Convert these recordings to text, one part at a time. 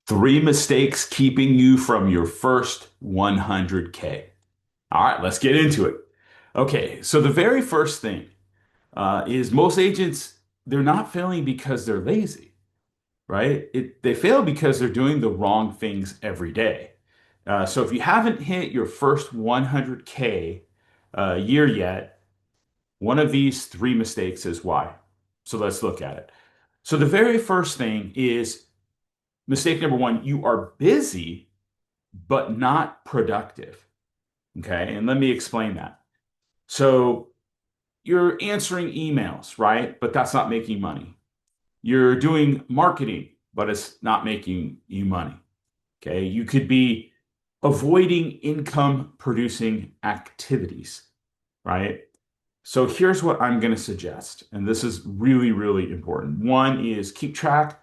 Three mistakes keeping you from your first 100K. All right, let's get into it. Okay, so the very first thing is most agents, they're not failing because they're lazy, right? They fail because they're doing the wrong things every day. So if you haven't hit your first 100K year yet, one of these three mistakes is why. So let's look at it. So the very first thing is mistake number one, you are busy but not productive. Okay. And let me explain that. So you're answering emails, right? But that's not making money. You're doing marketing, but it's not making you money. Okay. You could be avoiding income producing activities, right? So here's what I'm going to suggest. And this is really, really important. One is keep track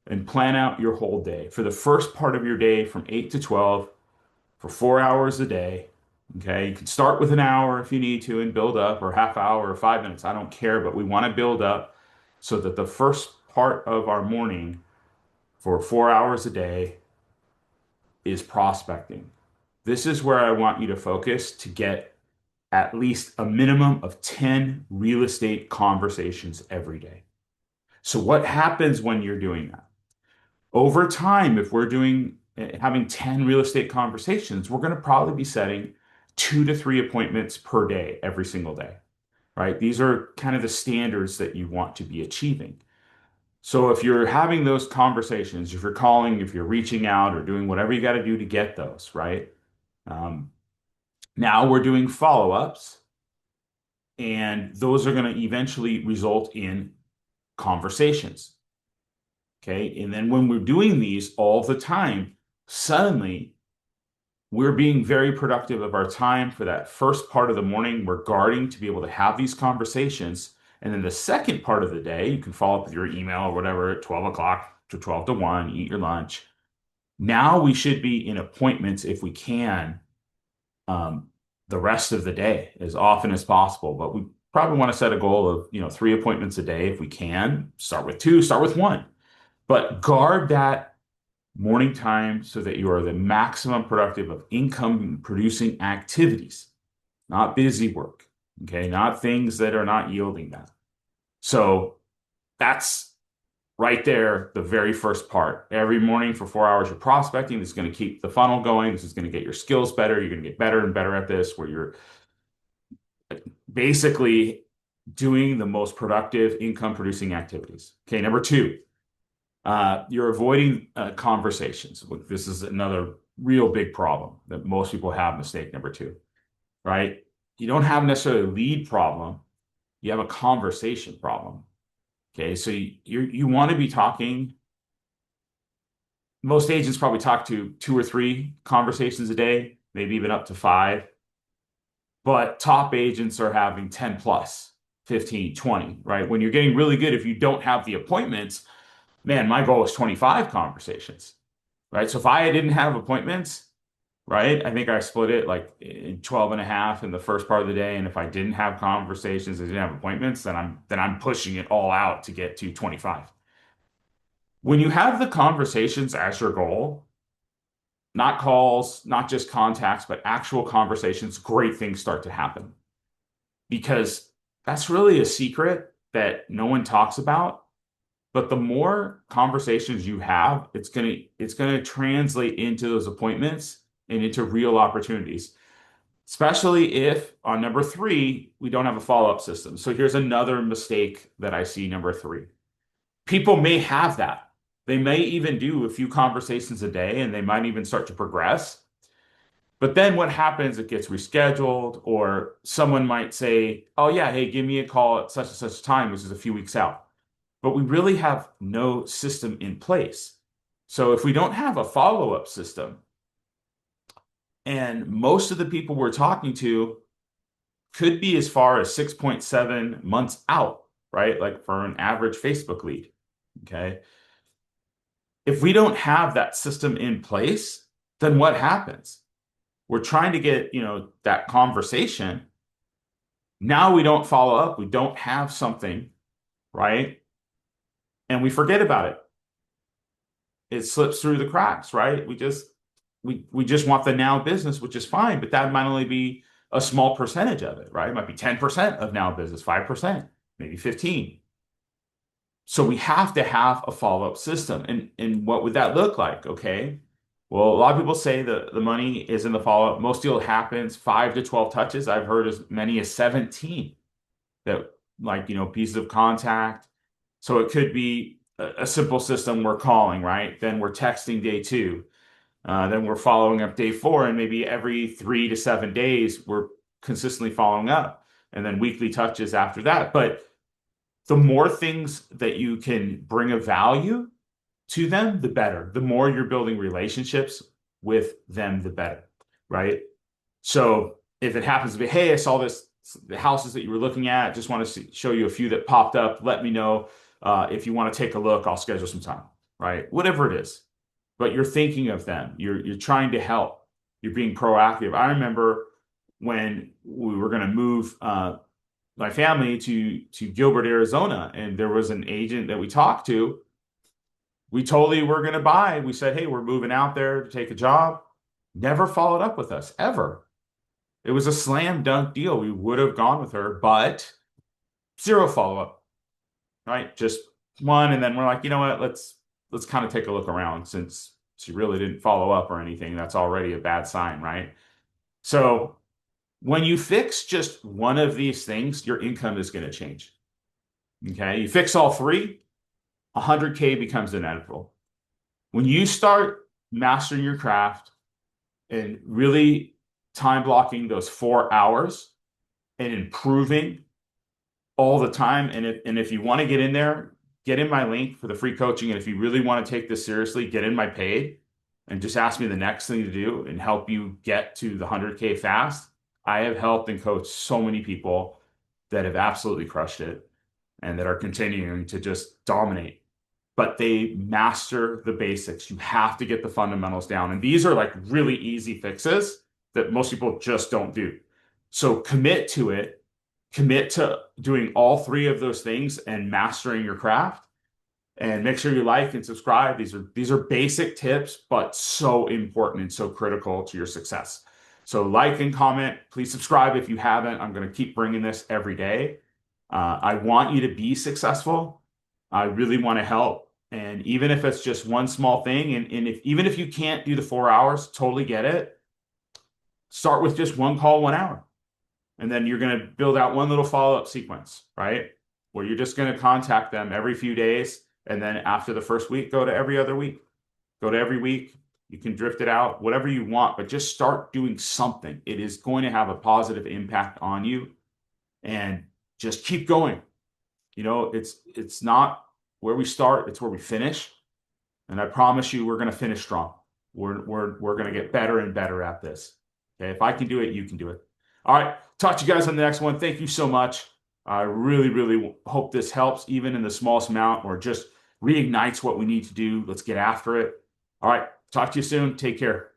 and plan out your whole day. For the first part of your day from 8 to 12, for 4 hours a day. Okay, you can start with an hour if you need to and build up, or half hour or 5 minutes. I don't care, but we want to build up so that the first part of our morning for 4 hours a day is prospecting. This is where I want you to focus to get at least a minimum of 10 real estate conversations every day. So, what happens when you're doing that? Over time, if we're doing having 10 real estate conversations, we're going to probably be setting 2 to 3 appointments per day, every single day, right? These are kind of the standards that you want to be achieving. So if you're having those conversations, if you're calling, if you're reaching out or doing whatever you got to do to get those, right? Um, Now we're doing follow-ups, and those are going to eventually result in conversations. Okay. And then when we're doing these all the time, suddenly we're being very productive of our time for that first part of the morning. We're guarding to be able to have these conversations. And then the second part of the day, you can follow up with your email or whatever at 12 o'clock to 12 to 1, eat your lunch. Now we should be in appointments if we can, um, the rest of the day as often as possible. But we probably want to set a goal of, 3 appointments a day if we can. Start with two, start with one. But guard that morning time so that you are the maximum productive of income producing activities, not busy work. Okay. Not things that are not yielding that. So that's right there, the very first part. Every morning for 4 hours, you're prospecting. This is going to keep the funnel going. This is going to get your skills better. You're going to get better and better at this, where you're basically doing the most productive income producing activities. Okay. Number two, you're avoiding conversations. This is another real big problem that most people have. Mistake number two, right? You don't have necessarily a lead problem. You have a conversation problem. Okay. So you want to be talking. Most agents probably talk to 2 or 3 conversations a day, maybe even up to 5. But top agents are having 10 plus, 15, 20, right? When you're getting really good, if you don't have the appointments, man, my goal is 25 conversations, right? So if I didn't have appointments, right, I think I split it like in 12 and a half in the first part of the day. And if I didn't have conversations, I didn't have appointments, then I'm pushing it all out to get to 25. When you have the conversations as your goal, not calls, not just contacts, but actual conversations, great things start to happen. Because that's really a secret that no one talks about. But the more conversations you have, it's gonna translate into those appointments and into real opportunities. Especially if on number three, we don't have a follow-up system. So here's another mistake that I see, number three. People may have that. They may even do a few conversations a day and they might even start to progress. But then what happens? It gets rescheduled, or someone might say, oh, yeah, hey, give me a call at such and such time, which is a few weeks out. But we really have no system in place. So if we don't have a follow-up system, and most of the people we're talking to could be as far as 6.7 months out, right? Like for an average Facebook lead. Okay. If we don't have that system in place, then what happens? We're trying to get, that conversation. Now we don't follow up. We don't have something, right? And we forget about it. it slips through the cracks, right? We just want the now business, which is fine, but that might only be a small percentage of it, right? It might be 10% of now business, 5%, maybe 15. So we have to have a follow-up system. And what would that look like? Okay. Well, a lot of people say the money is in the follow-up. Most deal happens 5 to 12 touches. I've heard as many as 17 that like, pieces of contact. So it could be a simple system we're calling, right? Then we're texting day two. Then we're following up day four, and maybe every 3 to 7 days, we're consistently following up, and then weekly touches after that. But the more things that you can bring a value to them, the better. The more you're building relationships with them, the better, right? So if it happens to be, hey, I saw the houses that you were looking at, just want to show you a few that popped up. Let me know if you want to take a look. I'll schedule some time, right? Whatever it is, but you're thinking of them. You're trying to help. You're being proactive. I remember when we were going to move my family to Gilbert, Arizona, and there was an agent that we talked to. We totally were going to buy. We said, hey, we're moving out there to take a job. Never followed up with us ever. It was a slam dunk deal. We would have gone with her, but zero follow up, right? Just one. And then we're like, you know what? Let's kind of take a look around since she really didn't follow up or anything. That's already a bad sign, right? So when you fix just one of these things, your income is going to change. Okay. You fix all three, 100K becomes inevitable. When you start mastering your craft and really time blocking those 4 hours and improving all the time, and if you want to get in there, get in my link for the free coaching. And if you really want to take this seriously, get in my paid and just ask me the next thing to do and help you get to the 100K fast. I have helped and coached so many people that have absolutely crushed it and that are continuing to just dominate. But they master the basics. You have to get the fundamentals down. And these are like really easy fixes that most people just don't do. So commit to it. Commit to doing all three of those things and mastering your craft. And make sure you like and subscribe. These are basic tips, but so important and so critical to your success. So like and comment. Please subscribe if you haven't. I'm going to keep bringing this every day. I want you to be successful. I really want to help. And even if it's just one small thing, and even if you can't do the 4 hours, totally get it. Start with just one call, 1 hour. And then you're going to build out one little follow-up sequence, right? Where you're just going to contact them every few days. And then after the first week, go to every other week. Go to every week. You can drift it out, whatever you want, but just start doing something. It is going to have a positive impact on you. And just keep going. It's not where we start, it's where we finish. And I promise you, we're going to finish strong. We're going to get better and better at this. Okay. If I can do it, you can do it. All right. Talk to you guys on the next one. Thank you so much. I really, really hope this helps, even in the smallest amount, or just reignites what we need to do. Let's get after it. All right. Talk to you soon. Take care.